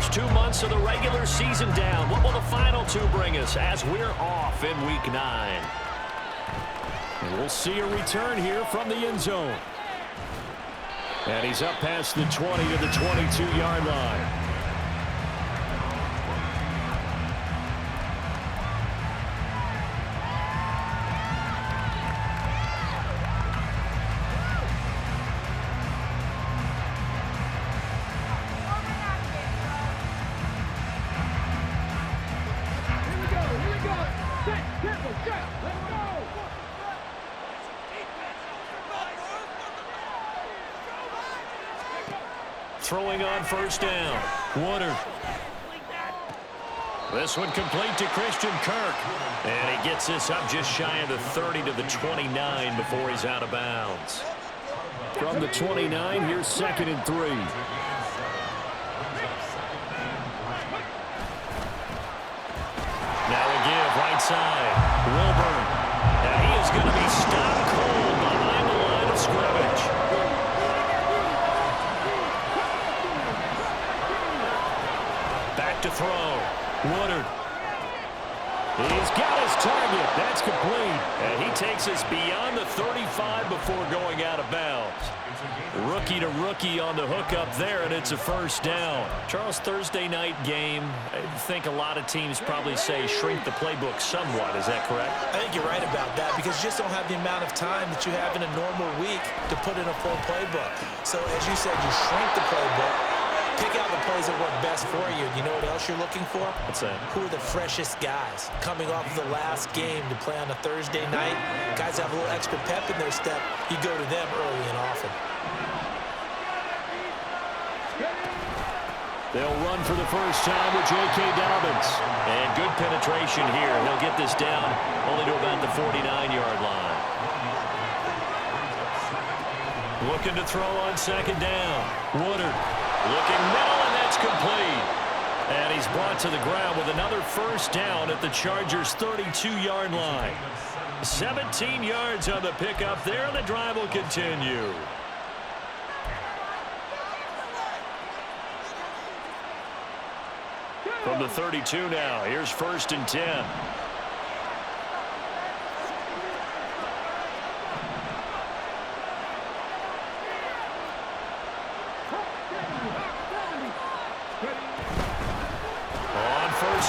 first 2 months of the regular season down. What will the final two bring us as we're off in Week 9? And we'll see a return here from the end zone. And he's up past the 20 to the 22-yard line. Throwing on first down. Woodard. This one complete to Christian Kirk. And he gets this up just shy of the 30 to the 29 before he's out of bounds. From the 29, here's 2nd and 3. Now a give right side. Wilburn. And he is going to be stopped cold behind the line of scrimmage. To throw. Woodard. He's got his target. That's complete. And he takes us beyond the 35 before going out of bounds. Rookie to rookie on the hookup there, and it's a first down. Charles, Thursday night game, I think a lot of teams probably say shrink the playbook somewhat. Is that correct? I think you're right about that because you just don't have the amount of time that you have in a normal week to put in a full playbook. So as you said, you shrink the playbook. Pick out the plays that work best for you. You know what else you're looking for? What's that? Who are the freshest guys coming off of the last game to play on a Thursday night? Guys have a little extra pep in their step. You go to them early and often. They'll run for the first time with J.K. Dobbins. And good penetration here. He'll get this down only to about the 49-yard line. Looking to throw on second down. Woodard. Looking middle, and that's complete. And he's brought to the ground with another first down at the Chargers' 32-yard line. 17 yards on the pickup there, and the drive will continue. From the 32 now, here's 1st and 10.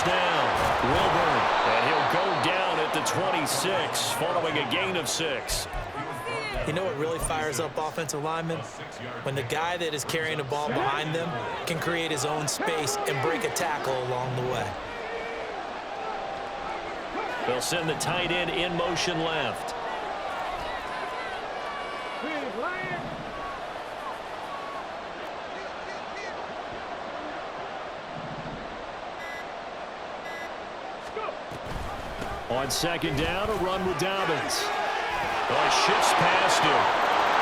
Down. Wilburn, and he'll go down at the 26 following a gain of 6. You know what really fires up offensive linemen? When the guy that is carrying the ball behind them can create his own space and break a tackle along the way. They'll send the tight end in motion left. On second down, a run with Dobbins. Shifts past him.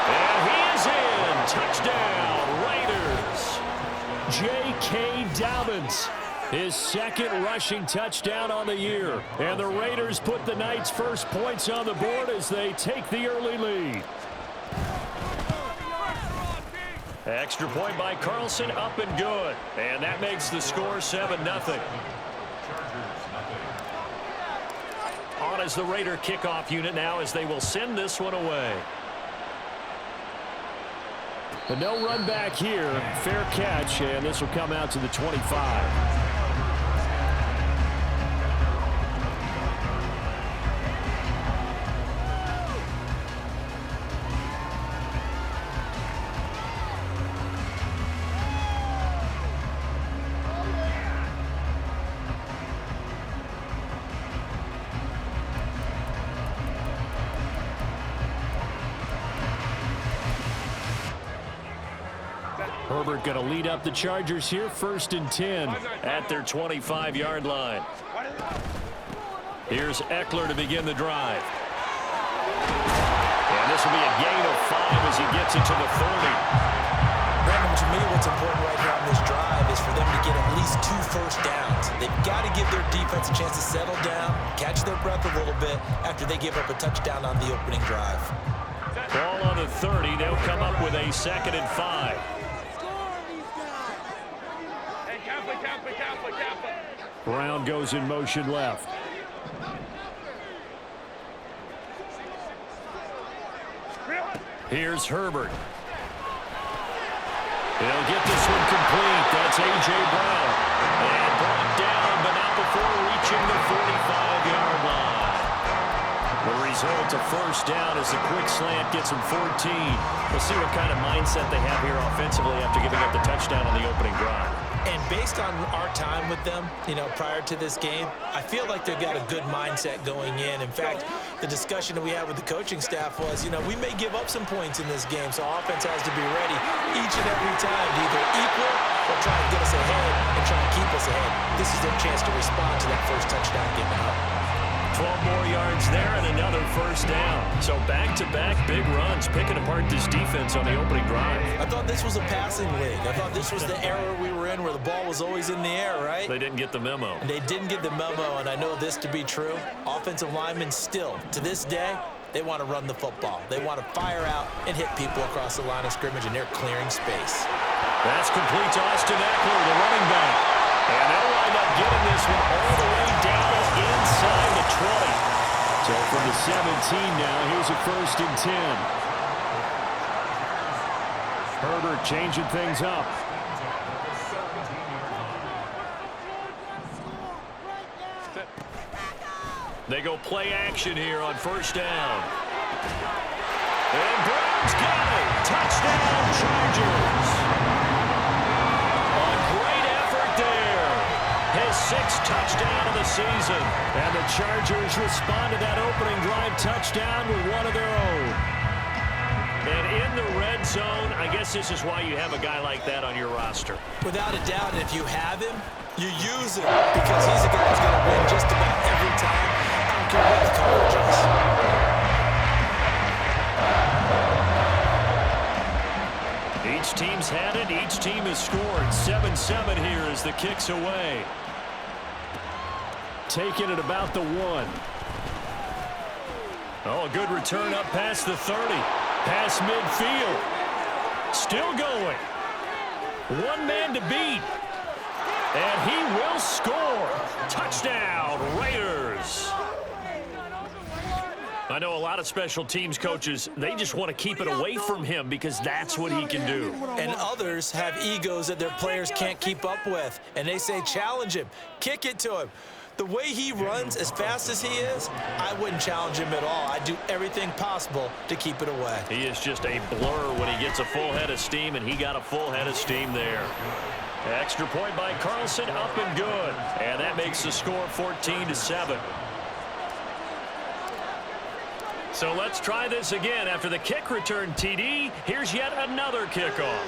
And he is in. Touchdown, Raiders. J.K. Dobbins, his 2nd rushing touchdown on the year. And the Raiders put the Knights' first points on the board as they take the early lead. Extra point by Carlson, up and good. And that makes the score 7-0. On as the Raider kickoff unit now as they will send this one away. But no run back here. Fair catch, and this will come out to the 25. Herbert going to lead up the Chargers here, 1st and 10 at their 25-yard line. Here's Eckler to begin the drive. And this will be a gain of 5 as he gets it to the 30. Brandon, to me, what's important right here on this drive is for them to get at least 2 first downs. They've got to give their defense a chance to settle down, catch their breath a little bit after they give up a touchdown on the opening drive. Ball on the 30. They'll come up with a 2nd and 5. Brown goes in motion left. Here's Herbert. He'll get this one complete. That's A.J. Brown. And brought down, but not before reaching the 45-yard line. The result, a first down as the quick slant gets him 14. We'll see what kind of mindset they have here offensively after giving up the touchdown on the opening drive. And based on our time with them, prior to this game, I feel like they've got a good mindset going in. In fact, the discussion that we had with the coaching staff was, we may give up some points in this game, so offense has to be ready each and every time to either equal or try and get us ahead and try and keep us ahead. This is their chance to respond to that first touchdown given up. 12 more yards there and another first down. So back-to-back big runs, picking apart this defense on the opening drive. I thought this was a passing league. I thought this was the era we were in where the ball was always in the air, right? They didn't get the memo. And they didn't get the memo, and I know this to be true. Offensive linemen still, to this day, they want to run the football. They want to fire out and hit people across the line of scrimmage, and they're clearing space. That's complete to Austin Eckler, the running back. And they'll wind up getting this one all the way down inside the 20. So from the 17 now, here's a 1st and 10. Herbert changing things up. They go play action here on first down. And Brown's got it. Touchdown, Chargers. A great effort there. His 6th touchdown of the season. And the Chargers respond to that opening drive touchdown with one of their own. And in the red zone, I guess this is why you have a guy like that on your roster. Without a doubt, if you have him, you use him because he's a guy who's going to win just about every time. I don't care what the coverage is. Each team's had it. Each team has scored. 7-7 here as the kick's away. Taking it about the 1. Oh, a good return up past the 30. Past midfield. Still going. One man to beat. And he will score. Touchdown, Raiders. I know a lot of special teams coaches, they just want to keep it away from him because that's what he can do. And others have egos that their players can't keep up with. And they say, challenge him. Kick it to him. The way he runs, as fast as he is, I wouldn't challenge him at all. I'd do everything possible to keep it away. He is just a blur when he gets a full head of steam, and he got a full head of steam there. Extra point by Carlson, up and good. And that makes the score 14-7. So let's try this again. After the kick return TD, here's yet another kickoff.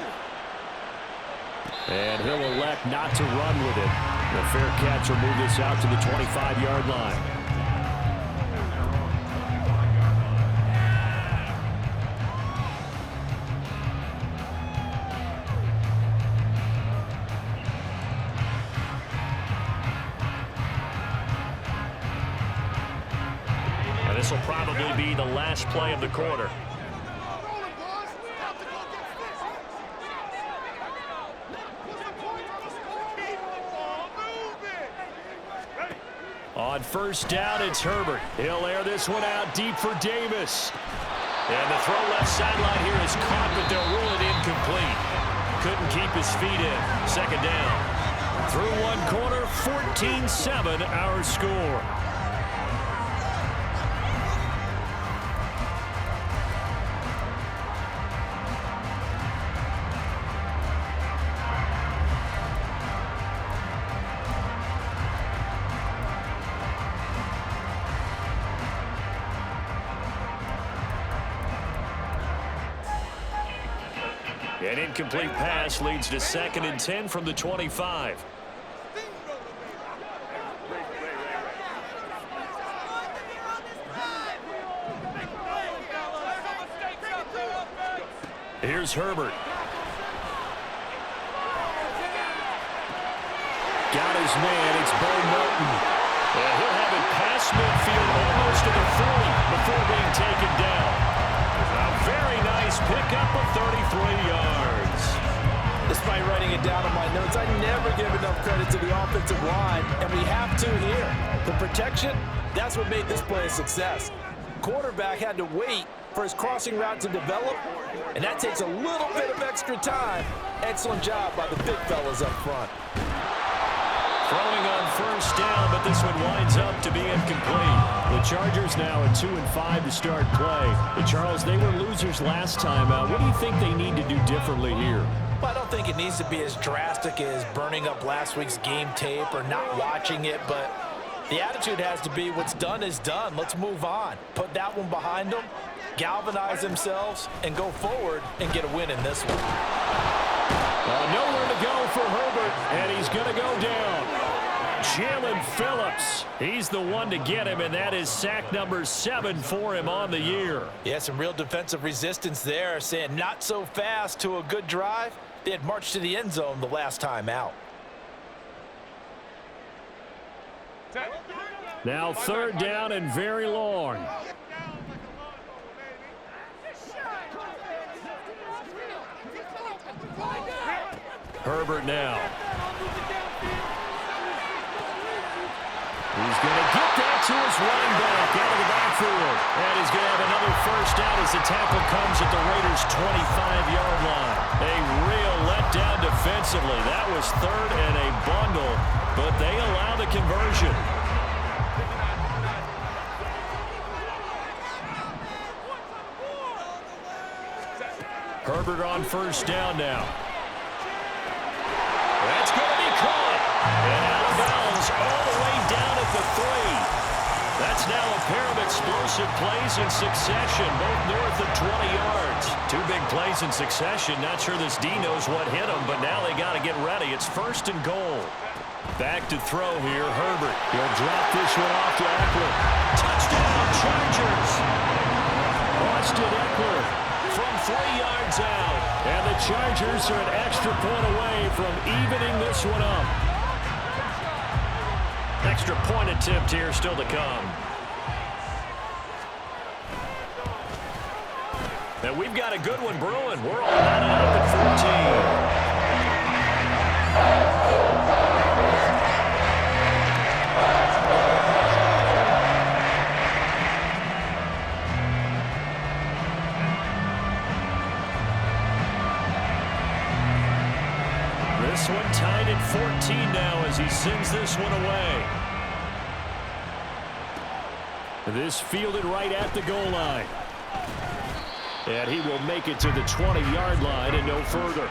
And he'll elect not to run with it. The fair catch will move this out to the 25-yard line. And this will probably be the last play of the quarter. On first down, it's Herbert. He'll air this one out deep for Davis. And the throw left sideline here is caught, but they'll rule it incomplete. Couldn't keep his feet in. 2nd down. Through one quarter, 14-7 our score. An incomplete pass leads to 2nd and 10 from the 25. Here's Herbert. Got his man. It's Bo Melton. And he'll have it past midfield almost to the 40 before being taken down. A very nice pickup of 33 yards. This might by writing it down on my notes. I never give enough credit to the offensive line, and we have to here. The protection, that's what made this play a success. Quarterback had to wait for his crossing route to develop, and that takes a little bit of extra time. Excellent job by the big fellas up front. Throwing on first down, but this one winds up to be incomplete. The Chargers now at 2-5 to start play. But Charles, they were losers last time out. What do you think they need to do differently here? Well, I don't think it needs to be as drastic as burning up last week's game tape or not watching it, but the attitude has to be what's done is done. Let's move on. Put that one behind them, galvanize themselves, and go forward and get a win in this one. Nowhere to go for Herbert, and he's going to go down. Jalen Phillips, he's the one to get him, and that is sack number 7 for him on the year. Yeah, some real defensive resistance there, saying not so fast to a good drive. They had marched to the end zone the last time out. Now 3rd down and very long. Herbert now. He's going to get that to his running back out of the backfield. And he's going to have another first down as the tackle comes at the Raiders' 25-yard line. A real letdown defensively. That was 3rd and a bundle, but they allow the conversion. Herbert on first down now. That's going to be caught. And out of bounds all the way down at the 3. That's now a pair of explosive plays in succession, both north of 20 yards. 2 big plays in succession. Not sure this D knows what hit him, but now they got to get ready. It's 1st and goal. Back to throw here, Herbert. He'll drop this one off to Eckler. Touchdown, Chargers. Austin Eckler from 3 yards out. And the Chargers are an extra point away from evening this one up. Extra point attempt here still to come. And we've got a good one brewing. We're all knotted up at 14. This one tied at 14 now as he sends this one away. This fielded right at the goal line. And he will make it to the 20-yard line and no further.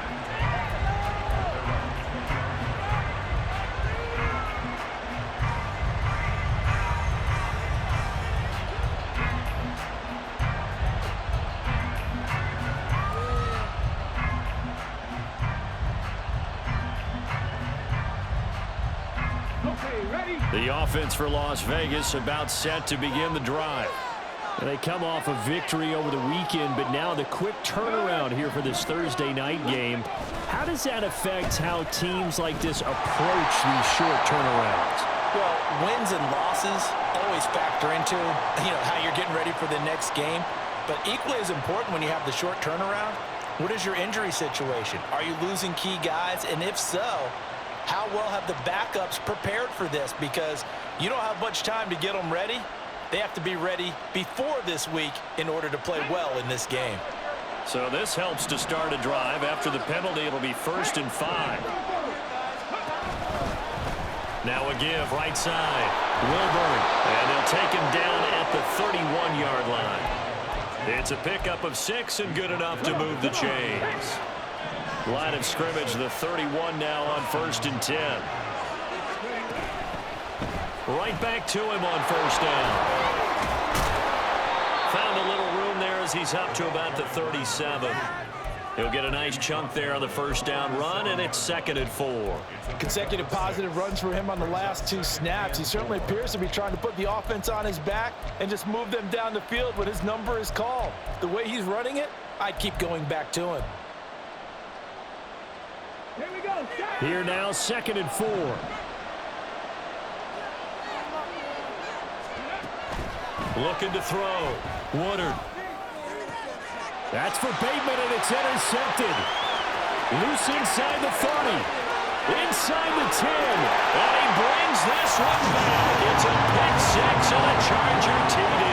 The offense for Las Vegas about set to begin the drive. And they come off a victory over the weekend, but now the quick turnaround here for this Thursday night game. How does that affect how teams like this approach these short turnarounds? Well, wins and losses always factor into, how you're getting ready for the next game. But equally as important when you have the short turnaround, what is your injury situation? Are you losing key guys? And if so, how well have the backups prepared for this? Because you don't have much time to get them ready. They have to be ready before this week in order to play well in this game. So this helps to start a drive. After the penalty, it'll be 1st and 5. Now a give right side. Wilburn. And they'll take him down at the 31-yard line. It's a pickup of 6 and good enough to move the chains. Line of scrimmage, the 31 now on 1st and 10. Right back to him on 1st down. Found a little room there as he's up to about the 37. He'll get a nice chunk there on the 1st down run, and it's 2nd and 4. Consecutive positive runs for him on the last 2 snaps. He certainly appears to be trying to put the offense on his back and just move them down the field when his number is called. The way he's running it, I'd keep going back to him. Here we go. Here now, 2nd and 4. Looking to throw. Woodard. That's for Bateman, and it's intercepted. Loose inside the 30. Inside the 10. And he brings this one back. It's a pick six and a Charger TD.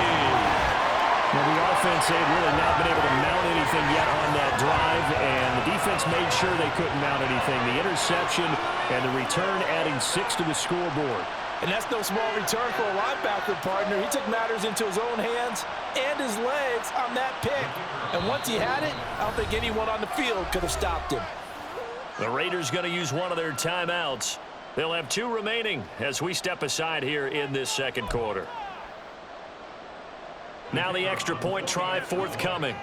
Now, the offense had really not been able to mount anything yet on that drive, and the defense made sure they couldn't mount anything. The interception and the return adding 6 to the scoreboard. And that's no small return for a linebacker, partner. He took matters into his own hands and his legs on that pick. And once he had it, I don't think anyone on the field could have stopped him. The Raiders going to use one of their timeouts. They'll have 2 remaining as we step aside here in this second quarter. Now the extra point try forthcoming.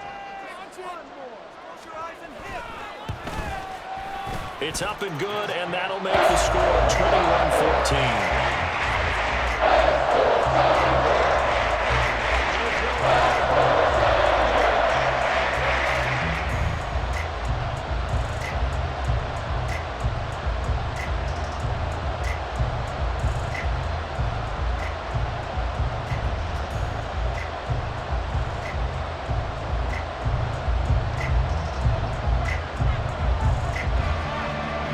It's up and good, and that'll make the score 21-14.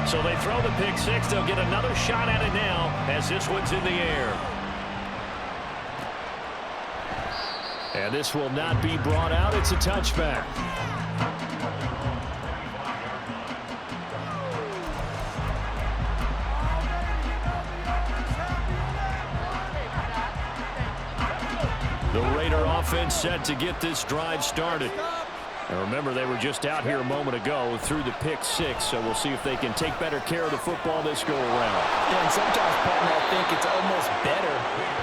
So they throw the pick six. They'll get another shot at it now as this one's in the air. And this will not be brought out. It's a touchback. The Raider offense set to get this drive started. And remember, they were just out here a moment ago through the pick six, so we'll see if they can take better care of the football this go-around. Yeah, and sometimes, partner, I think it's almost better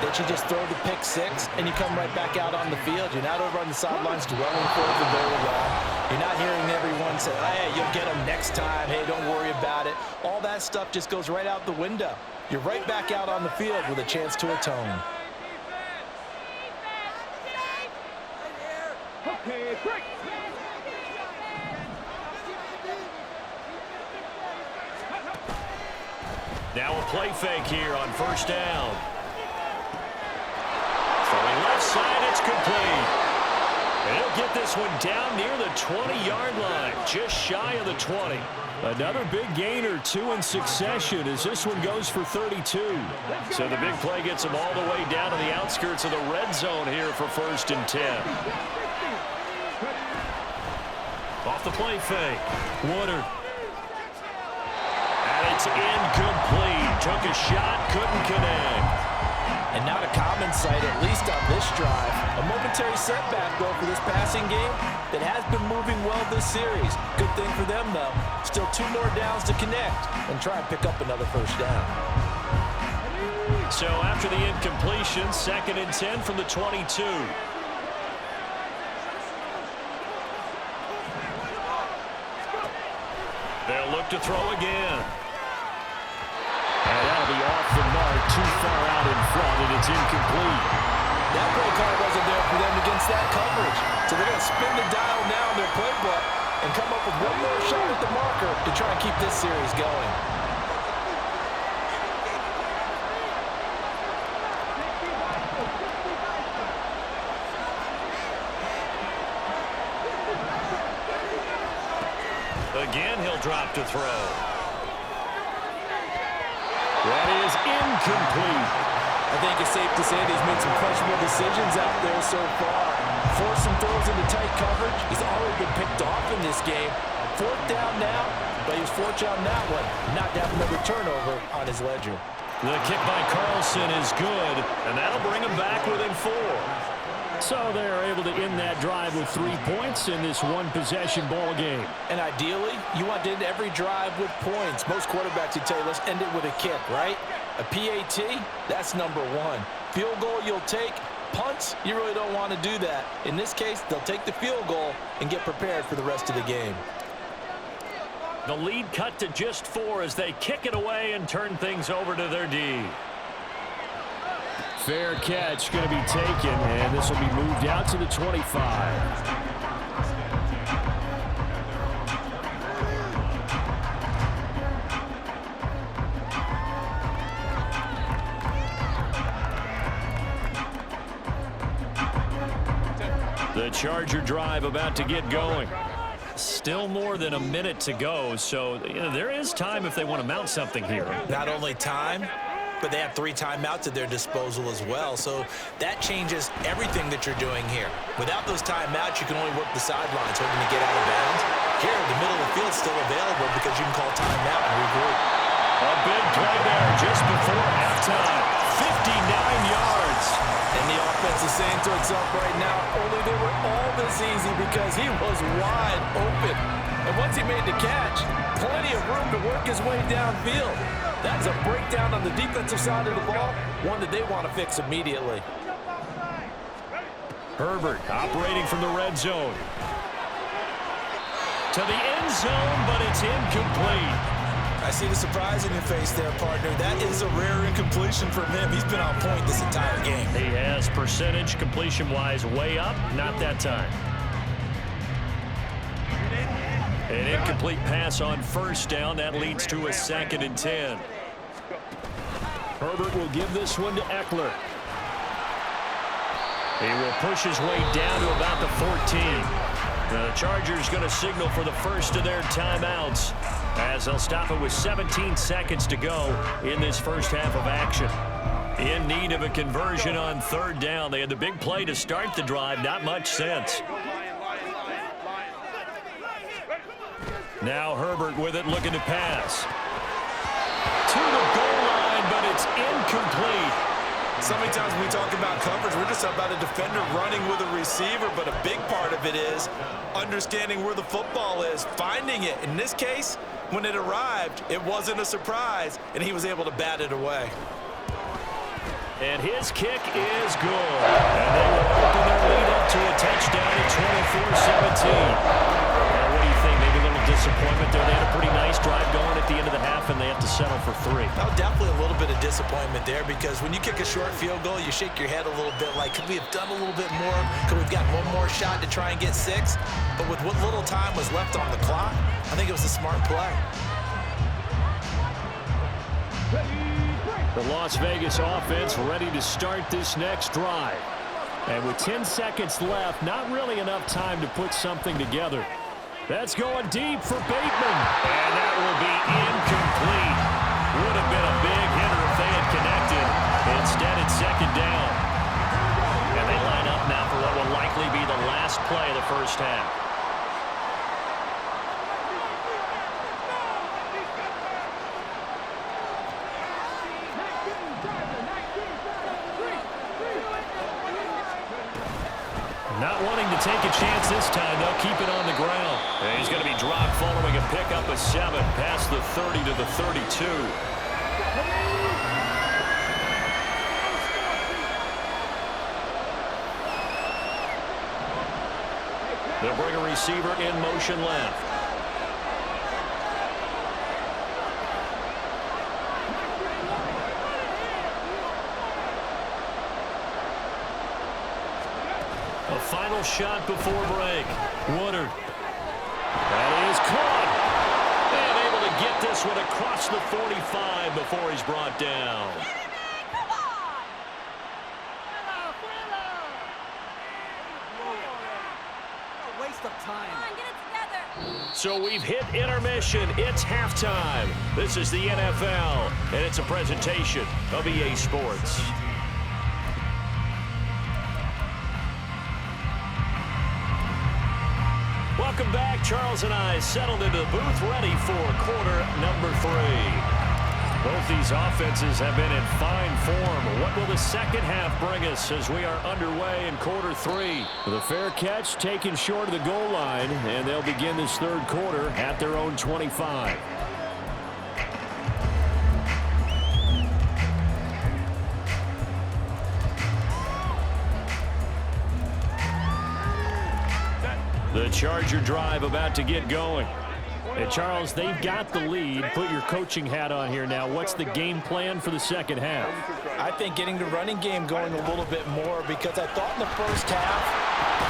that you just throw the pick six and you come right back out on the field. You're not over on the sidelines dwelling for the very long. You're not hearing everyone say, hey, you'll get them next time. Hey, don't worry about it. All that stuff just goes right out the window. You're right back out on the field with a chance to atone. Okay, great. Now a play fake here on first down. Throwing left side, it's complete. And he'll get this one down near the 20-yard line, just shy of the 20. Another big gain or 2 in succession as this one goes for 32. So the big play gets him all the way down to the outskirts of the red zone here for 1st and 10. Off the play fake. Woodard. And it's incomplete. Took a shot, couldn't connect. And not a common sight, at least on this drive. A momentary setback, though, for this passing game that has been moving well this series. Good thing for them, though. Still 2 more downs to connect and try and pick up another first down. So after the incompletion, 2nd and 10 from the 22. They'll look to throw again. And that'll be off the mark, too far out in front, and it's incomplete. That play call wasn't there for them against that coverage. So they're going to spin the dial now in their playbook and come up with one more shot at the marker to try and keep this series going. Again, he'll drop to throw. That is incomplete. I think it's safe to say that he's made some questionable decisions out there so far. Forced some throws into tight coverage. He's already been picked off in this game. 4th down now, but he was fortunate on that one. Not to have another turnover on his ledger. The kick by Carlson is good, and that'll bring him back within 4. So they're able to end that drive with 3 points in this one-possession ball game. And ideally, you want to end every drive with points. Most quarterbacks would tell you, let's end it with a kick, right? A PAT, that's number 1. Field goal you'll take. Punts, you really don't want to do that. In this case, they'll take the field goal and get prepared for the rest of the game. The lead cut to just 4 as they kick it away and turn things over to their D. Fair catch going to be taken, and this will be moved out to the 25. The Charger drive about to get going. Still more than a minute to go, so there is time if they want to mount something here. Not only time, but they have 3 timeouts at their disposal as well. So that changes everything that you're doing here. Without those timeouts, you can only work the sidelines, hoping to get out of bounds. Here, the middle of the field's still available because you can call timeout and regroup. A big play there just before halftime. 59 yards. And the offense is saying to itself right now, only they were all this easy because he was wide open. And once he made the catch, plenty of room to work his way downfield. That's a breakdown on the defensive side of the ball, one that they want to fix immediately. Herbert operating from the red zone. To the end zone, but it's incomplete. I see the surprise in your face there, partner. That is a rare incompletion from him. He's been on point this entire game. He has percentage completion-wise way up, not that time. An incomplete pass on first down. That leads to a 2nd and 10. Herbert will give this one to Eckler. He will push his way down to about the 14. Now the Chargers going to signal for the first of their timeouts as they'll stop it with 17 seconds to go in this first half of action. In need of a conversion on 3rd down. They had the big play to start the drive. Not much sense. Now Herbert with it, looking to pass. To the goal line, but it's incomplete. So many times when we talk about coverage, we're just about a defender running with a receiver, but a big part of it is understanding where the football is, finding it. In this case, when it arrived, it wasn't a surprise, and he was able to bat it away. And his kick is good. And they will open their lead up to a touchdown at 24-17. What do you think? Maybe a little disappointment there. They had a pretty nice drive going at the end of the half, and they have to settle for 3. Oh, definitely a little bit of disappointment there because when you kick a short field goal, you shake your head a little bit like, could we have done a little bit more? Could we have got one more shot to try and get 6? But with what little time was left on the clock, I think it was a smart play. The Las Vegas offense ready to start this next drive. And with 10 seconds left, not really enough time to put something together. That's going deep for Bateman. And that will be incomplete. Would have been a big hitter if they had connected. Instead, it's 2nd down. And they line up now for what will likely be the last play of the first half. Not wanting to take a chance this time, they'll keep it on the ground. And he's going to be dropped following a pickup of 7 past the 30 to the 32. They'll bring a receiver in motion left. A final shot before break. Woodard. That is caught. And able to get this one across the 45 before he's brought down. Waste of time. Come on, get it together. So we've hit intermission. It's halftime. This is the NFL, and it's a presentation of EA Sports. Welcome back. Charles and I settled into the booth ready for quarter number 3. Both these offenses have been in fine form. What will the second half bring us as we are underway in quarter 3? The fair catch taken short of the goal line, and they'll begin this 3rd quarter at their own 25. The Charger drive about to get going. And Charles, they've got the lead. Put your coaching hat on here now. What's the game plan for the second half? I think getting the running game going a little bit more because I thought in the first half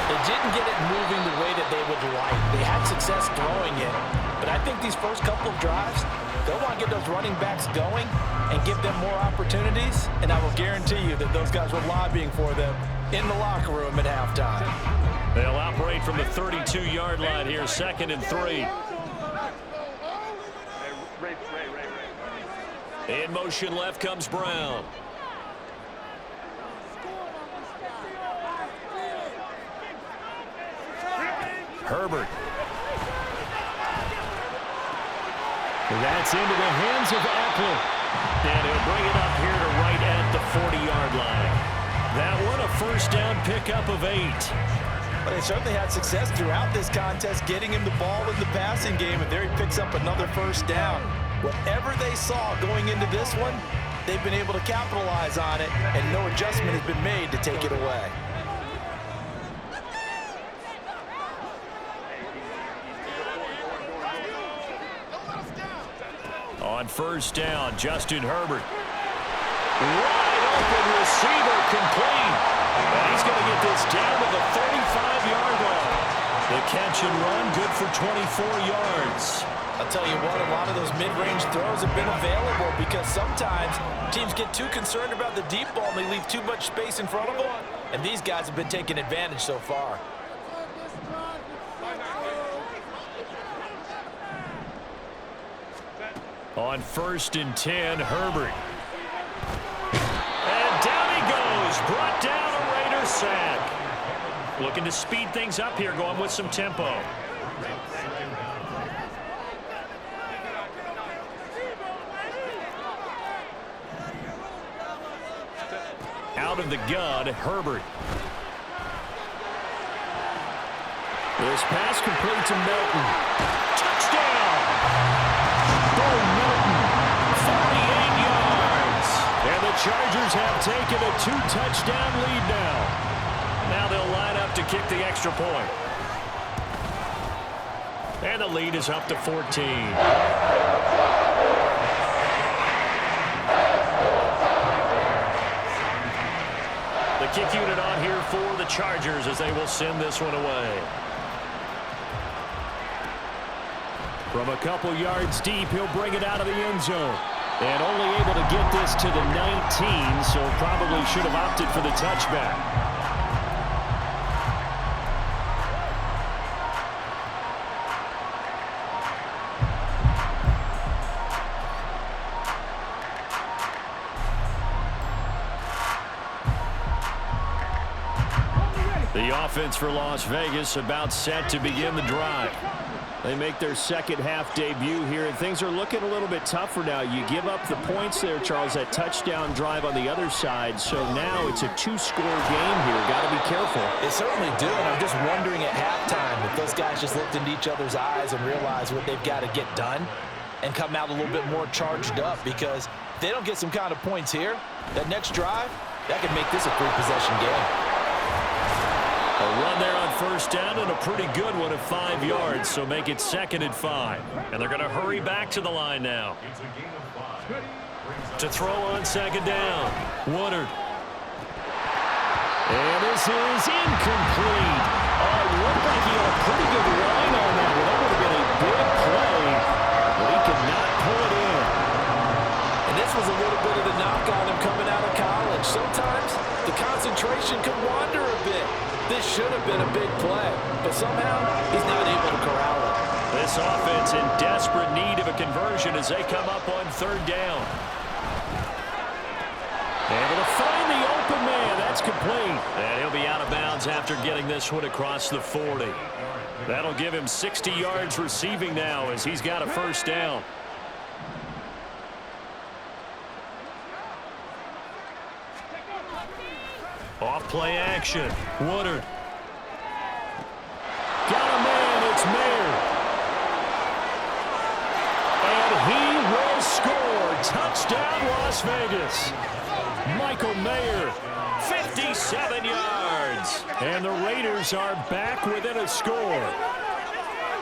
they didn't get it moving the way that they would like. They had success throwing it, but I think these first couple of drives, they'll want to get those running backs going and give them more opportunities, and I will guarantee you that those guys were lobbying for them in the locker room at halftime. They'll operate right from the 32-yard line here, 2nd and 3. In motion left comes Brown. Herbert. That's into the hands of Eckler. And he'll bring it up here to right at the 40-yard line. That one a first down pickup of 8. Well, they certainly had success throughout this contest getting him the ball in the passing game, and there he picks up another first down. Whatever they saw going into this one, they've been able to capitalize on it, and no adjustment has been made to take it away. On first down, Justin Herbert. Wide open receiver, complete. And he's going to get this down to the 35-yard line. The catch and run, good for 24 yards. I'll tell you what, a lot of those mid-range throws have been available because sometimes teams get too concerned about the deep ball and they leave too much space in front of them. And these guys have been taking advantage so far. On 1st and 10, Herbert. And down he goes. Brought down a Raider sack. Looking to speed things up here, going with some tempo. Out of the gun, Herbert. This pass complete to Milton. Touchdown! Milton, 48 yards. And the Chargers have taken a 2-touchdown lead now. Now they'll line up to kick the extra point. And the lead is up to 14. The kick unit on here for the Chargers as they will send this one away. From a couple yards deep, he'll bring it out of the end zone. And only able to get this to the 19, so probably should have opted for the touchback. The offense for Las Vegas about set to begin the drive. They make their second half debut here, and things are looking a little bit tougher now. You give up the points there, Charles, that touchdown drive on the other side. So now it's a 2-score game here. Got to be careful. They certainly do, and I'm just wondering at halftime if those guys just looked into each other's eyes and realized what they've got to get done and come out a little bit more charged up, because if they don't get some kind of points here, that next drive, that could make this a 3-possession game. A run there on first down and a pretty good one at 5 yards, so make it 2nd and 5. And they're going to hurry back to the line now. To throw on 2nd down, Woodard. And this is incomplete. It looked like he had a pretty good line on that one. That would have been a big play, but he could not pull it in. And this was a little bit of the knock on him coming out of college. Sometimes the concentration could wander a bit. This should have been a big play, but somehow he's not able to corral it. This offense in desperate need of a conversion as they come up on 3rd down. Able to find the open man. That's complete. And he'll be out of bounds after getting this one across the 40. That'll give him 60 yards receiving now as he's got a first down. Off play action. Woodard. Got a man. It's Mayer. And he will score. Touchdown, Las Vegas. Michael Mayer, 57 yards. And the Raiders are back within a score.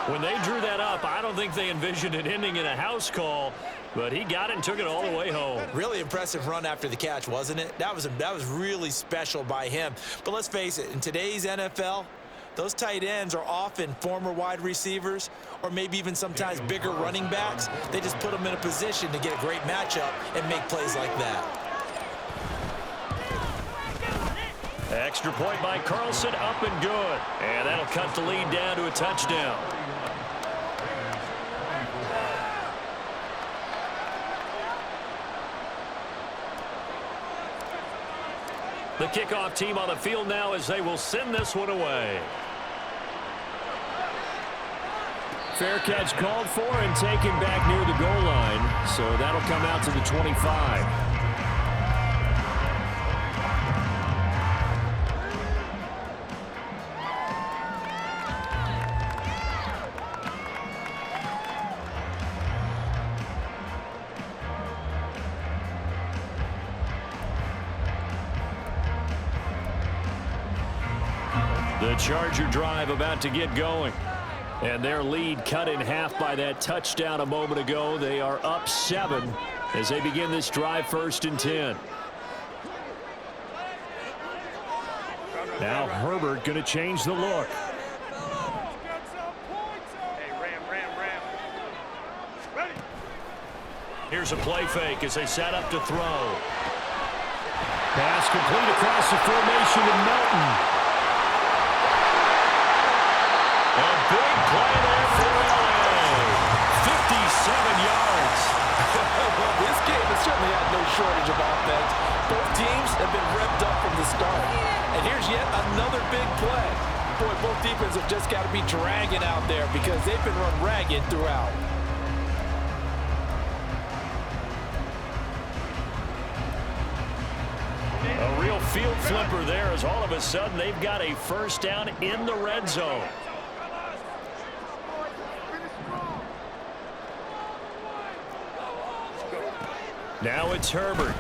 When they drew that up, I don't think they envisioned it ending in a house call, but he got it and took it all the way home. Really impressive run after the catch, wasn't it? That was really special by him. But let's face it, in today's NFL, those tight ends are often former wide receivers or maybe even sometimes bigger running backs. They just put them in a position to get a great matchup and make plays like that. Extra point by Carlson, up and good. And that'll cut the lead down to a touchdown. The kickoff team on the field now as they will send this one away. Fair catch called for and taken back near the goal line. So that'll come out to the 25. The Charger drive about to get going. And their lead cut in half by that touchdown a moment ago. They are up 7 as they begin this drive, 1st and 10. Now Herbert going to change the look. Here's a play fake as they set up to throw. Pass complete across the formation to Melton. A big play there for LA. 57 yards. Well, this game has certainly had no shortage of offense. Both teams have been revved up from the start. And here's yet another big play. Boy, both defenses have just got to be dragging out there because they've been run ragged throughout. A real field flipper there as all of a sudden they've got a first down in the red zone. Now it's Herbert.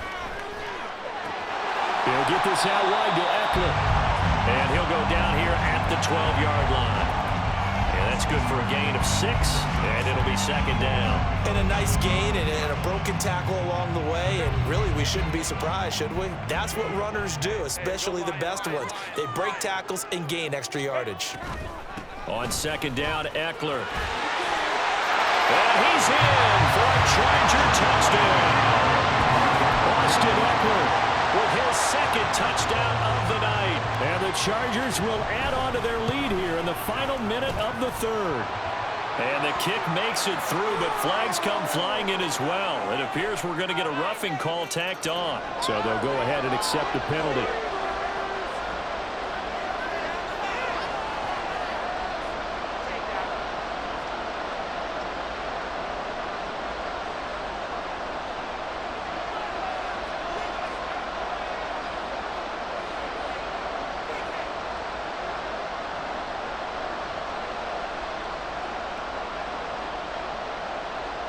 He'll get this out wide to Eckler. And he'll go down here at the 12-yard line. And that's good for a gain of 6, and it'll be 2nd down. And a nice gain and a broken tackle along the way, and really we shouldn't be surprised, should we? That's what runners do, especially the best ones. They break tackles and gain extra yardage. On 2nd down, Eckler. And he's in for a Charger touchdown. Austin Eckler with his 2nd touchdown of the night. And the Chargers will add on to their lead here in the final minute of the 3rd. And the kick makes it through, but flags come flying in as well. It appears we're going to get a roughing call tacked on. So they'll go ahead and accept the penalty.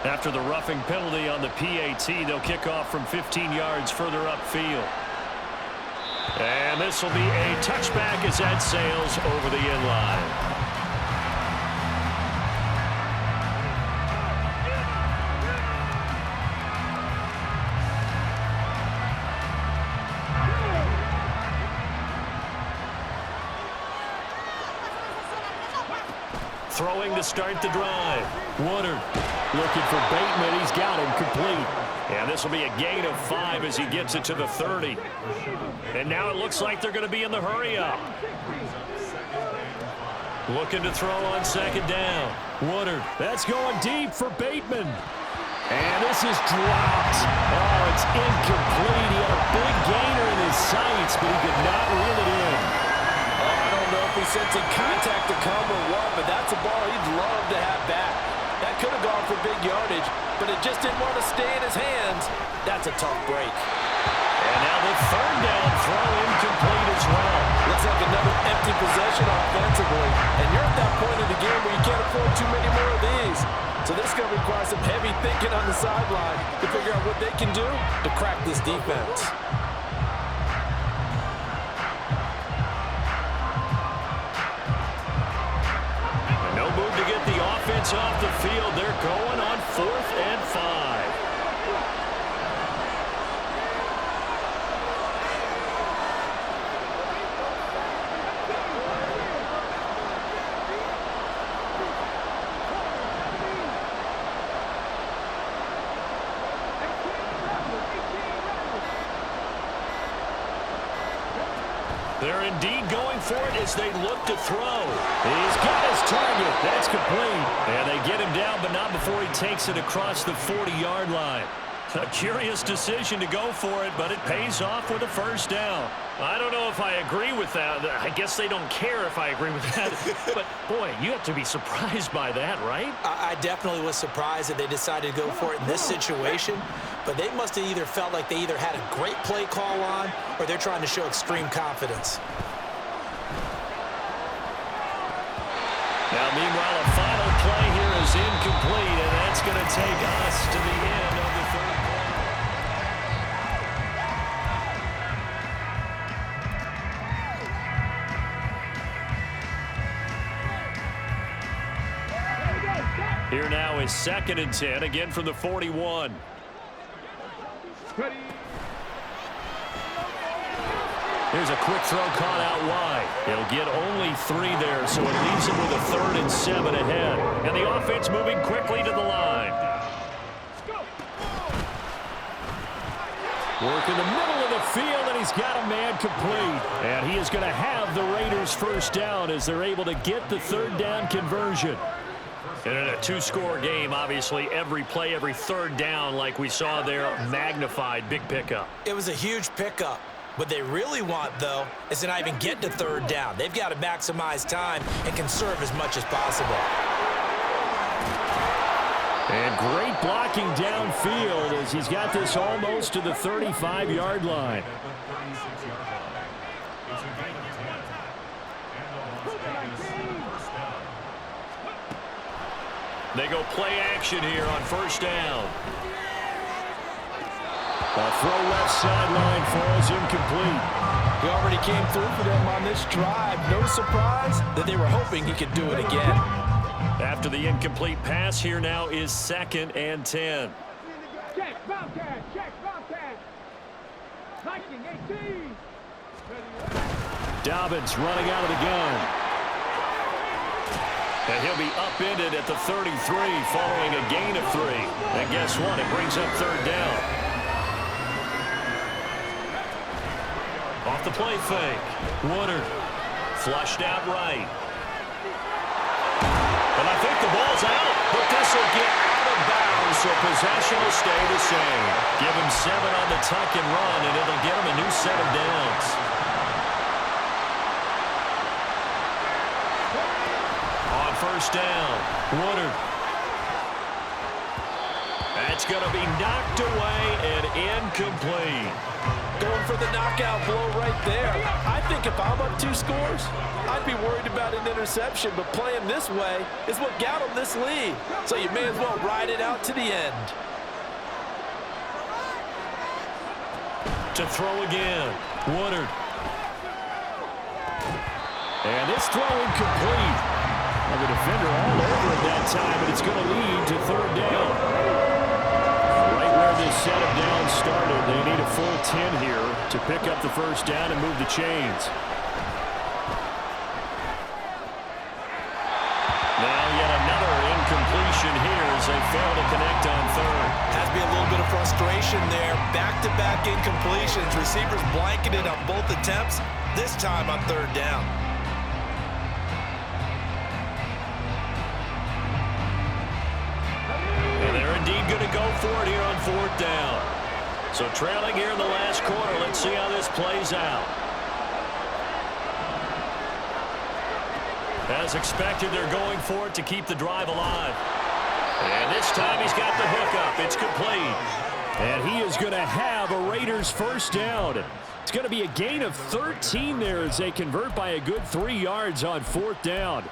After the roughing penalty on the PAT, they'll kick off from 15 yards further upfield. And this will be a touchback as that sails over the end line. Throwing to start the drive. Woodard looking for Bateman. He's got him complete. And this will be a gain of 5 as he gets it to the 30. And now it looks like they're going to be in the hurry up. Looking to throw on 2nd down. Woodard. That's going deep for Bateman. And this is dropped. Oh, it's incomplete. He had a big gainer in his sights, but he could not reel it in. I don't know if he's sensing contact to come or what, but that's a ball he'd love to have back. That could have gone for big yardage, but it just didn't want to stay in his hands. That's a tough break. And now the 3rd down throw incomplete as well. Looks like another empty possession offensively. And you're at that point in the game where you can't afford too many more of these. So this is going to require some heavy thinking on the sideline to figure out what they can do to crack this defense. No move to get the offense off the field. They're going on 4th and 5. They're indeed going for it as they look to throw. He's got his target. That's complete. And they get him down, but not before he takes it across the 40-yard line. A curious decision to go for it, but it pays off with a first down. I don't know if I agree with that. I guess they don't care if I agree with that. But, boy, you have to be surprised by that, right? I definitely was surprised that they decided to go for it in this situation. But they must have either felt like they either had a great play call on or they're trying to show extreme confidence. Now, meanwhile, a final play here is incomplete, and that's going to take us to the end of the third quarter. Here now is 2nd and 10, again from the 41. Here's a quick throw caught out wide. He'll get only 3 there, so it leaves him with a 3rd and 7 ahead. And the offense moving quickly to the line. Work in the middle of the field, and he's got a man complete. And he is going to have the Raiders first down as they're able to get the 3rd down conversion. And in a 2-score game, obviously, every play, every 3rd down, like we saw there, magnified, big pickup. It was a huge pickup. What they really want, though, is to not even get to 3rd down. They've got to maximize time and conserve as much as possible. And great blocking downfield as he's got this almost to the 35-yard line. They go play action here on first down. A throw left sideline falls incomplete. He already came through for them on this drive. No surprise that they were hoping he could do it again. After the incomplete pass, here now is 2nd and 10. Check, Bobcat, check, Bobcat. Viking 18. Dobbins running out of the gun. And he'll be upended at the 33 following a gain of 3. And guess what? It brings up 3rd down. Off the play fake. Woodard flushed out right. And I think the ball's out, but this will get out of bounds, so possession will stay the same. Give him 7 on the tuck and run, and it'll get him a new set of downs. On first down, Woodard. That's going to be knocked away and incomplete. Going for the knockout blow right there. I think if I'm up 2 scores, I'd be worried about an interception, but playing this way is what got him this lead. So you may as well ride it out to the end. To throw again, Woodard. And this throw incomplete. And the defender all over it that time, and it's going to lead to 3rd down. Right where this set of downs started, they need a full 10 here to pick up the first down and move the chains. Now yet another incompletion here as they fail to connect on 3rd. Has to be a little bit of frustration there. Back-to-back incompletions. Receivers blanketed on both attempts, this time on 3rd down. And they're indeed going to go for it here on 4th down. So trailing here in the last quarter, let's see how this plays out. As expected, they're going for it to keep the drive alive. And this time he's got the hookup. It's complete. And he is going to have a Raiders first down. It's going to be a gain of 13 there as they convert by a good 3 yards on 4th down.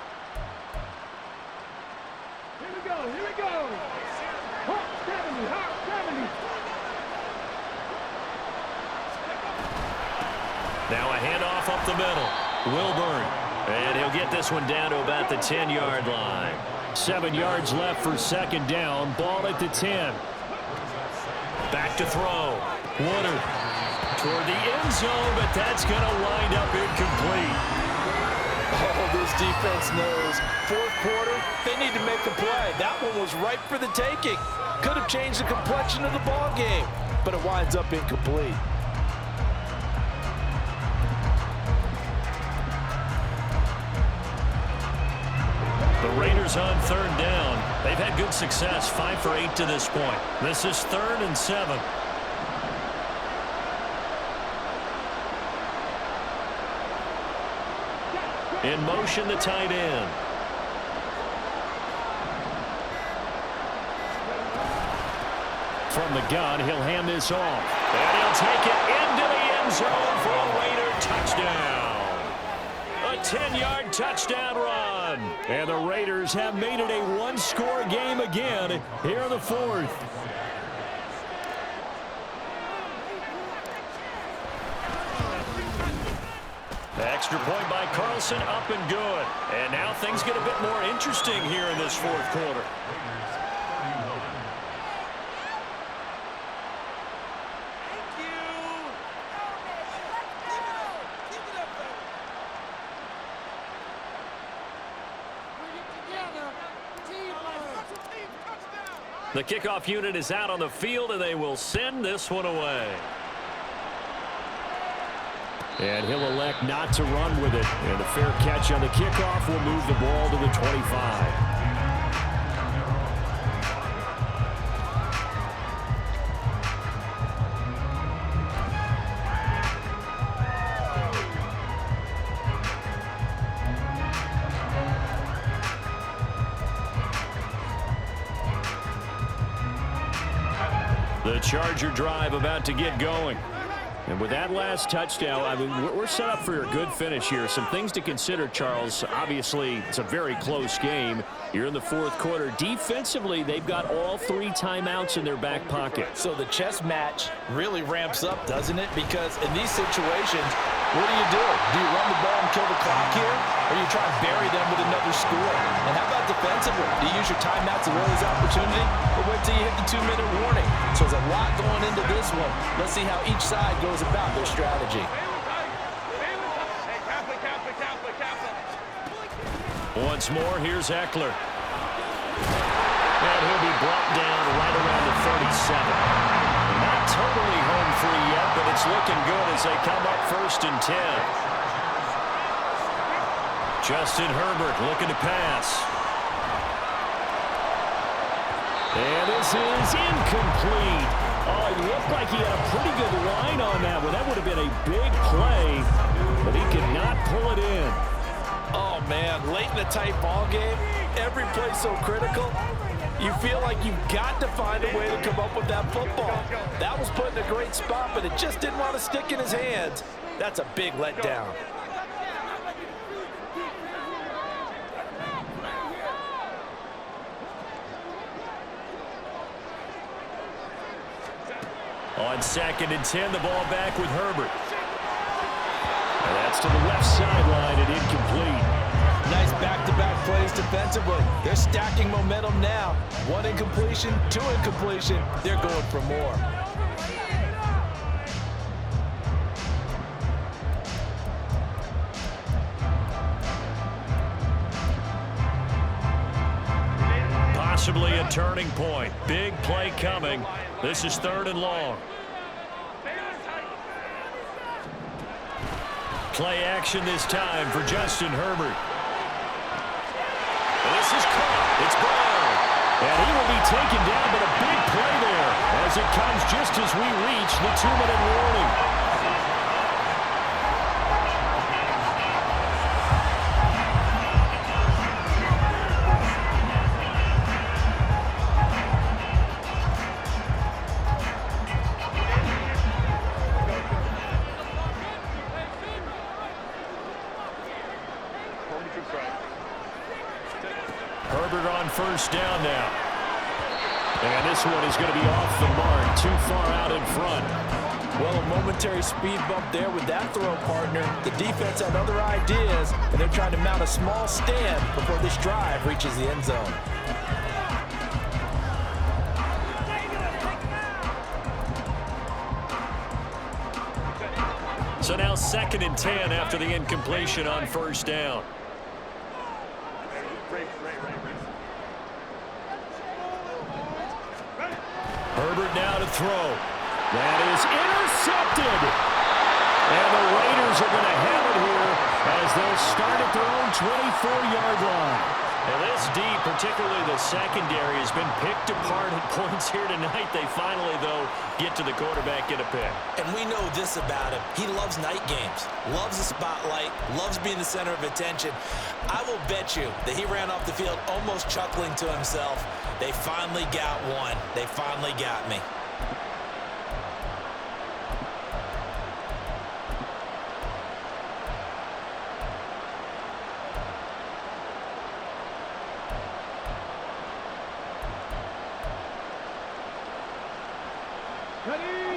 Here we go, here we go. Hawk 70, Hawk 70. Now a handoff up the middle. Wilburn. And he'll get this one down to about the 10-yard line. 7 yards left for 2nd down. Ball at the 10. Back to throw. Woodard toward the end zone, but that's going to wind up incomplete. Oh, this defense knows. 4th quarter, they need to make a play. That one was ripe for the taking. Could have changed the complexion of the ball game, but it winds up incomplete. Raiders on third down. They've had good success, 5 for 8 to this point. This is 3rd and 7. In motion, the tight end. From the gun, he'll hand this off. And he'll take it into the end zone for a Raider touchdown. A 10-yard touchdown run. And the Raiders have made it a one-score game again here in the 4th. Extra point by Carlson, up and good. And now things get a bit more interesting here in this 4th quarter. The kickoff unit is out on the field, and they will send this one away. And he'll elect not to run with it. And a fair catch on the kickoff will move the ball to the 25. The Charger drive about to get going. And with that last touchdown, I mean, we're set up for a good finish here. Some things to consider, Charles. Obviously, it's a very close game. You're in the 4th quarter. Defensively, they've got all 3 timeouts in their back pocket. So the chess match really ramps up, doesn't it? Because in these situations, what do? Do you run the ball and kill the clock here? Or you try and bury them with another score? And how about defensively? Do you use your timeouts to realize opportunity? Or wait till you hit the 2-minute warning? So there's a lot going into this one. Let's see how each side goes about their strategy. Once more, here's Eckler. And he'll be brought down right around the 37. Not totally home free yet, but it's looking good as they come up 1st and 10. Justin Herbert looking to pass. And this is incomplete. Oh, it looked like he had a pretty good line on that one. That would have been a big play, but he could not pull it in. Oh, man, late in a tight ball game, every play so critical. You feel like you've got to find a way to come up with that football. That was put in a great spot, but it just didn't want to stick in his hands. That's a big letdown. On 2nd and 10, the ball back with Herbert. And that's to the left sideline and incomplete. Nice back-to-back plays defensively. They're stacking momentum now. 1 incompletion, 2 incompletion. They're going for more. Possibly a turning point. Big play coming. This is 3rd and long. Play action this time for Justin Herbert. This is caught. It's Brown. And he will be taken down, but a big play there as it comes just as we reach the 2-minute warning. Herbert on 1st down now. And this one is going to be off the mark, too far out in front. Well, a momentary speed bump there with that throw partner. The defense had other ideas, and they're trying to mount a small stand before this drive reaches the end zone. So now 2nd and 10 after the incompletion on 1st down. Herbert now to throw. That is intercepted. And the Raiders are going to have it here as they'll start at their own 24-yard line. And this D, particularly the secondary, has been picked apart at points here tonight. They finally, though, get to the quarterback, get a pick. And we know this about him. He loves night games, loves the spotlight, loves being the center of attention. I will bet you that he ran off the field almost chuckling to himself. They finally got one. They finally got me.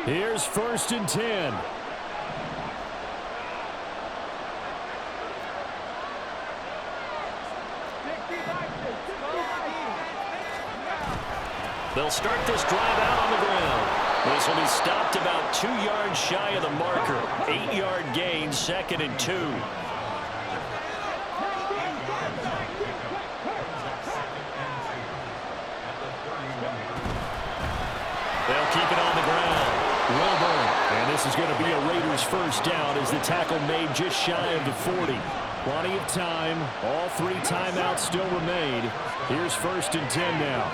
Here's 1st and 10. They'll start this drive out on the ground. This will be stopped about 2 yards shy of the marker. 8-yard gain, 2nd and 2. They'll keep it on the ground. Wilburn. And this is going to be a Raiders first down as the tackle made just shy of the 40. Plenty of time. All 3 timeouts still remain. Here's 1st and 10 now.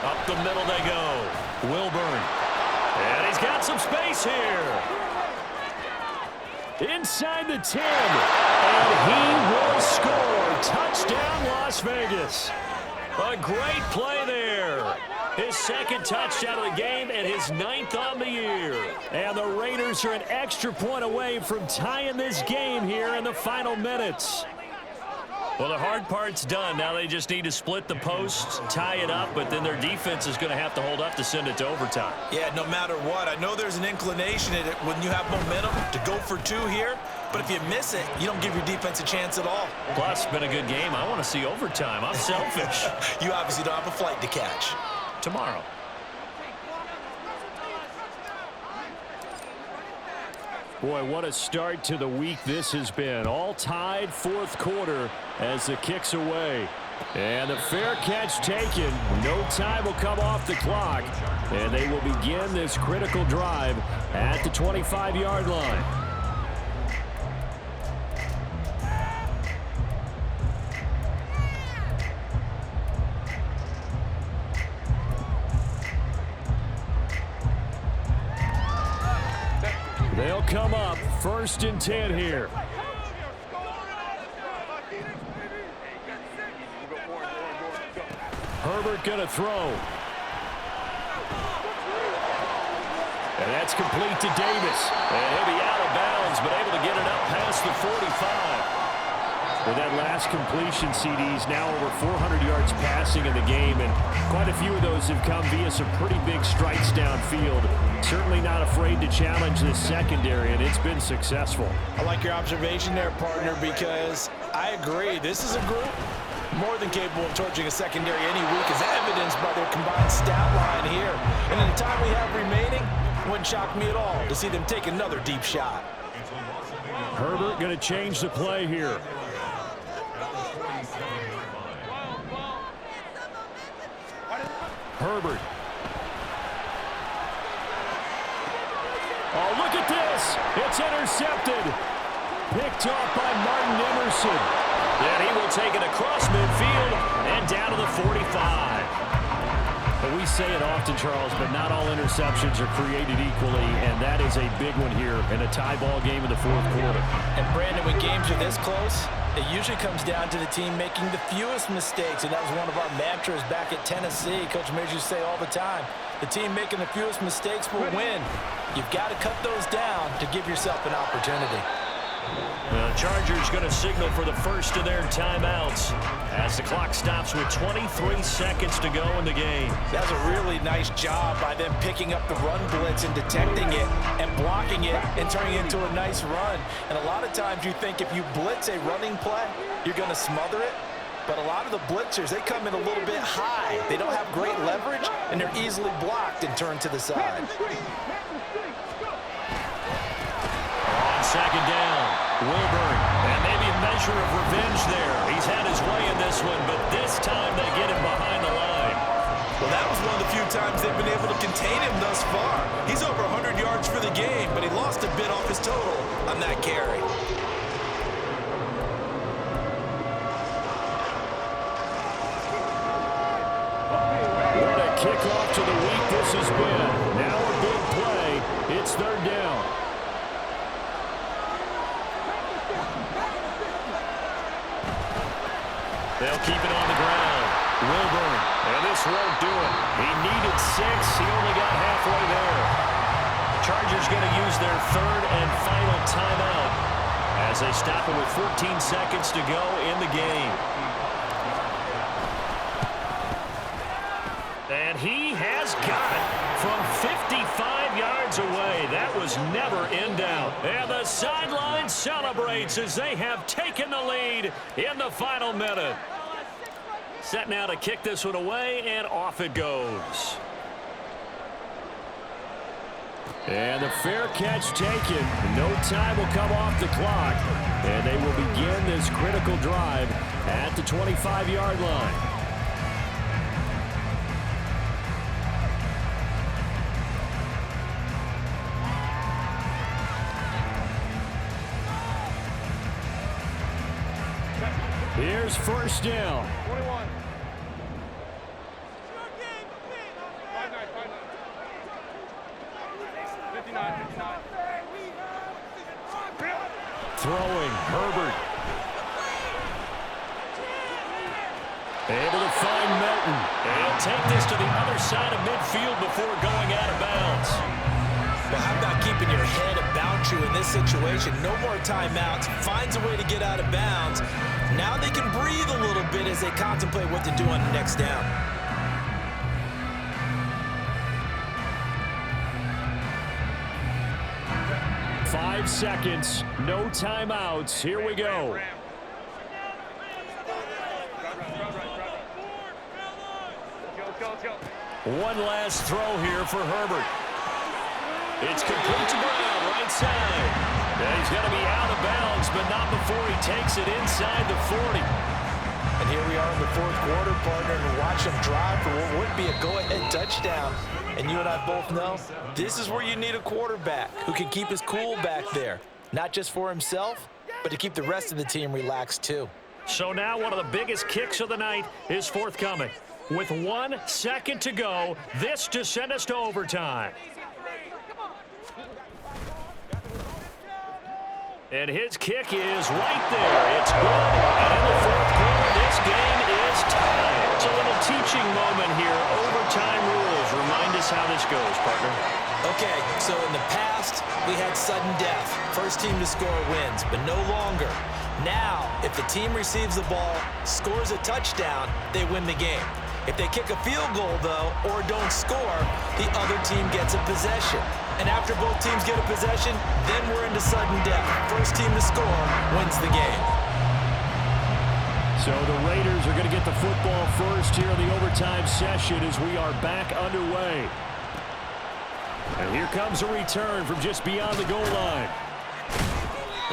Up the middle they go. Wilburn. And he's got some space here. Inside the 10. And he will score. Touchdown, Las Vegas. A great play there. His 2nd touchdown of the game and his 9th on the year. And the Raiders are an extra point away from tying this game here in the final minutes. Well, the hard part's done. Now they just need to split the posts, tie it up, but then their defense is going to have to hold up to send it to overtime. Yeah, no matter what. I know there's an inclination in it when you have momentum to go for 2 here, but if you miss it, you don't give your defense a chance at all. Plus, it's been a good game. I want to see overtime. I'm selfish. You obviously don't have a flight to catch. Tomorrow. Boy, what a start to the week this has been. All tied 4th quarter as the kick's away. And the fair catch taken. No time will come off the clock. And they will begin this critical drive at the 25-yard line. They'll come up 1st and 10 here. Herbert going to throw. And that's complete to Davis. And he'll be out of bounds, but able to get it up past the 45. With that last completion, CDs now over 400 yards passing in the game, and quite a few of those have come via some pretty big strikes downfield. Certainly not afraid to challenge this secondary, and it's been successful. I like your observation there, partner, because I agree. This is a group more than capable of torching a secondary any week, as evidenced by their combined stat line here. And in the time we have remaining, it wouldn't shock me at all to see them take another deep shot. Herbert going to change the play here. Herbert. Oh, look at this. It's intercepted. Picked off by Martin Emerson. And he will take it across midfield and down to the 45. But we say it often, Charles, but not all interceptions are created equally, and that is a big one here in a tie ball game in the 4th quarter. And, Brandon, when games are this close, it usually comes down to the team making the fewest mistakes, and that was one of our mantras back at Tennessee. Coach Mears used to say all the time, the team making the fewest mistakes will win. You've got to cut those down to give yourself an opportunity. The Chargers going to signal for the first of their timeouts as the clock stops with 23 seconds to go in the game. That's a really nice job by them picking up the run blitz and detecting it and blocking it and turning it into a nice run. And a lot of times you think if you blitz a running play, you're going to smother it. But a lot of the blitzers, they come in a little bit high. They don't have great leverage, and they're easily blocked and turned to the side. On 2nd down, Wilburn, and maybe a measure of revenge there. He's had his way in this one, but this time they get him behind the line. Well, that was one of the few times they've been able to contain him thus far. He's over 100 yards for the game, but he lost a bit off his total on that carry. start to the week this has been. Now a big play. It's third down. They'll keep it on the ground. Wilburn, and this won't do it. He needed 6. He only got halfway there. Chargers going to use their third and final timeout as they stop it with 14 seconds to go in the game. And he has got it from 55 yards away. That was never in doubt. And the sideline celebrates as they have taken the lead in the final minute. Set now to kick this one away, and off it goes. And the fair catch taken. No time will come off the clock. And they will begin this critical drive at the 25-yard line. Here's first down. 21. Throwing, Herbert. Able to find Melton. And he'll take this to the other side of midfield before going out of bounds. Well, how about keeping your head about you in this situation? No more timeouts. Finds a way to get out of bounds. Now they can breathe a little bit as they contemplate what to do on the next down. Five seconds, no timeouts. Here we go. One last throw here for Herbert. It's complete to Brown, right side. Yeah, he's going to be out of bounds, but not before he takes it inside the 40. And here we are in the fourth quarter, partner, and watch him drive for what would be a go-ahead touchdown. And you and I both know this is where you need a quarterback who can keep his cool back there. Not just for himself, but to keep the rest of the team relaxed too. So now one of the biggest kicks of the night is forthcoming. With 1 second to go, this to send us to overtime. And his kick is right there. It's good. And in the fourth quarter, this game is tied. It's a little teaching moment here. Overtime rules. Remind us how this goes, partner. Okay, so in the past, we had sudden death. First team to score wins, but no longer. Now, if the team receives the ball, scores a touchdown, they win the game. If they kick a field goal, though, or don't score, the other team gets a possession. And after both teams get a possession, then we're into sudden death. First team to score wins the game. So the Raiders are going to get the football first here in the overtime session as we are back underway. And here comes a return from just beyond the goal line.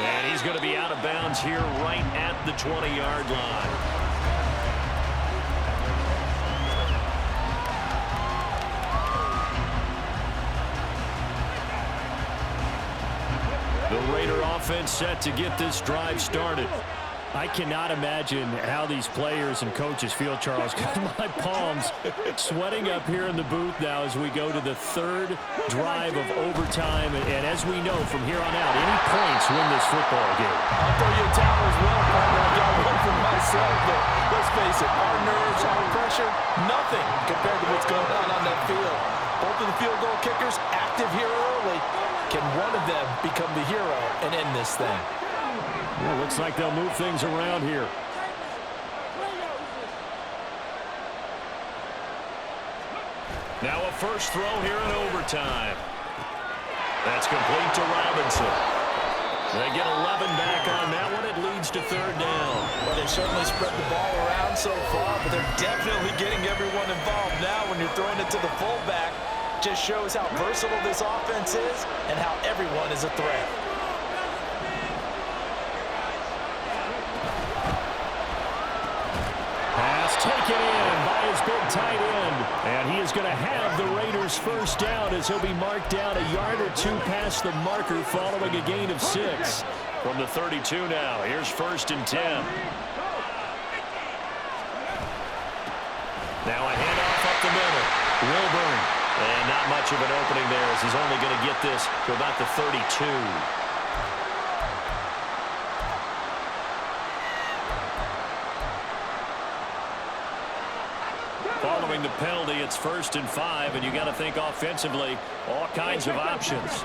And he's going to be out of bounds here right at the 20-yard line. The Raider offense set to get this drive started. I cannot imagine how these players and coaches feel, Charles. My palms sweating up here in the booth now as we go to the third drive of overtime. And as we know from here on out, any points win this football game. I'll throw you a towel as well, partner. I've got one for myself, but let's face it, our nerves, our pressure, nothing compared to what's going on that field. Both of the field goal kickers active here early. Can one of them become the hero and end this thing? Well, looks like they'll move things around here. Now a first throw here in overtime. That's complete to Robinson. They get 11 back on that one. It leads to third down. Well, they certainly spread the ball around so far, but they're definitely getting everyone involved now when you're throwing it to the fullback. Just shows how versatile this offense is and how everyone is a threat. Pass taken in by his big tight end. And he is going to have the Raiders first down as he'll be marked down a yard or two past the marker following a gain of 6. From the 32 now, here's first and 10. Now a handoff up the middle. Wilburn And not much of an opening there as he's only going to get this to about the 32. Following the penalty, it's 1st and 5, and you got to think offensively, all kinds of options.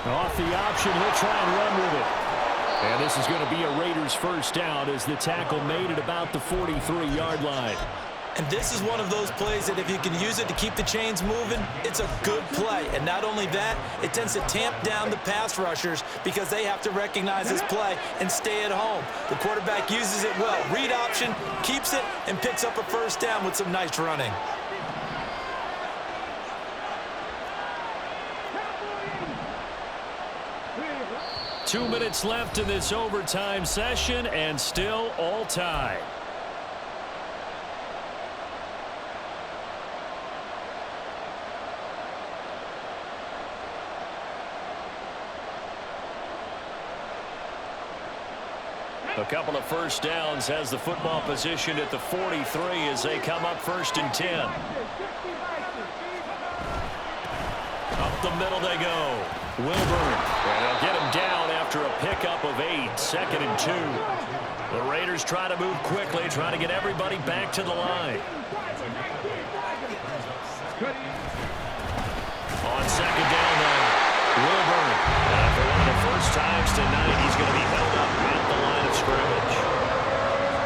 Off the option, he'll try and run with it. And this is going to be a Raiders first down as the tackle made at about the 43-yard line. And this is one of those plays that if you can use it to keep the chains moving, it's a good play. And not only that, it tends to tamp down the pass rushers because they have to recognize this play and stay at home. The quarterback uses it well. Read option, keeps it, and picks up a first down with some nice running. Two minutes left in this overtime session, and still all tied. A couple of first downs has the football position at the 43 as they come up 1st and 10. Up the middle they go. Wilburn. And they'll get him down after a pickup of 8. 2nd and 2. The Raiders try to move quickly, trying to get everybody back to the line. On 2nd down now, Wilburn. For one of the first times tonight, he's going to be held up at the line of scrimmage.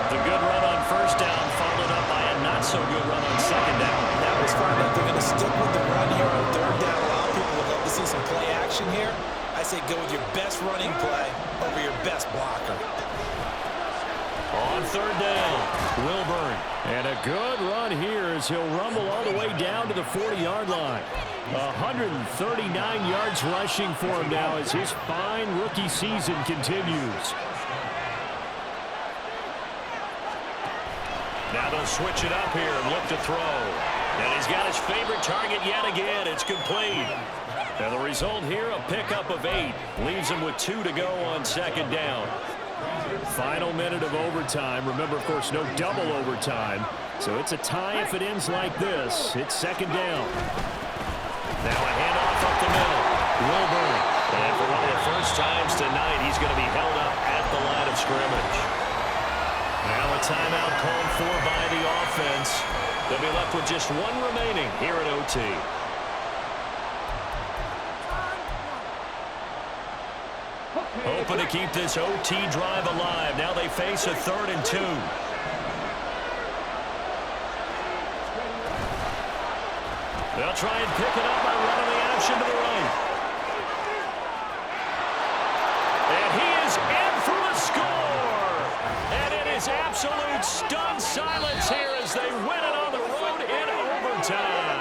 The good run on 1st down followed up by a not-so-good run on 2nd down. That was fine. They're going to stick with the run here on 3rd down. A lot of people would love to see some play action here. I say go with your best running play over your best blocker. On 3rd down, Wilburn. And a good run here as he'll rumble all the way down to the 40-yard line. 139 yards rushing for him now as his fine rookie season continues. Now they'll switch it up here and look to throw. And he's got his favorite target yet again. It's complete. And the result here, a pickup of 8. Leaves him with 2 to go on 2nd down. Final minute of overtime. Remember, of course, no double overtime. So it's a tie if it ends like this. It's 2nd down. Now a handoff up the middle. Wilburn. And for one of the first times tonight, he's going to be held up at the line of scrimmage. Now a timeout called for by the offense. They'll be left with just 1 remaining here at OT. Hoping to keep this OT drive alive. Now they face a 3rd and 2. They'll try and pick it up by running the option to the right. And he is in for the score. And it is absolute stunned silence here as they win it on the road in overtime.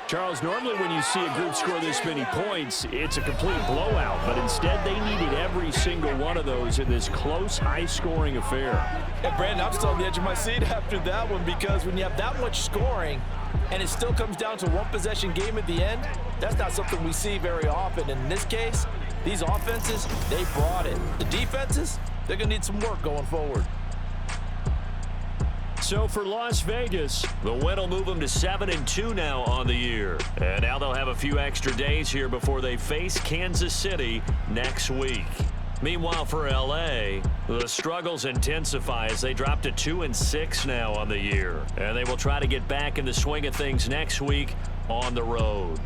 Charles, normally when you see a group score this many points, it's a complete blowout. But instead, they needed every single one of those in this close, high-scoring affair. Yeah, Brandon, I'm still on the edge of my seat after that one because when you have that much scoring and it still comes down to a one-possession game at the end, that's not something we see very often. And in this case, these offenses, they brought it. The defenses, they're going to need some work going forward. So for Las Vegas, the win will move them to 7-2 now on the year. And now they'll have a few extra days here before they face Kansas City next week. Meanwhile, for L.A., the struggles intensify as they drop to 2-6 now on the year. And they will try to get back in the swing of things next week on the road.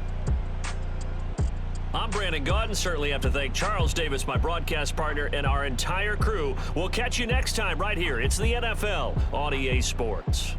I'm Brandon Gaudin. Certainly have to thank Charles Davis, my broadcast partner, and our entire crew. We'll catch you next time right here. It's the NFL on EA Sports.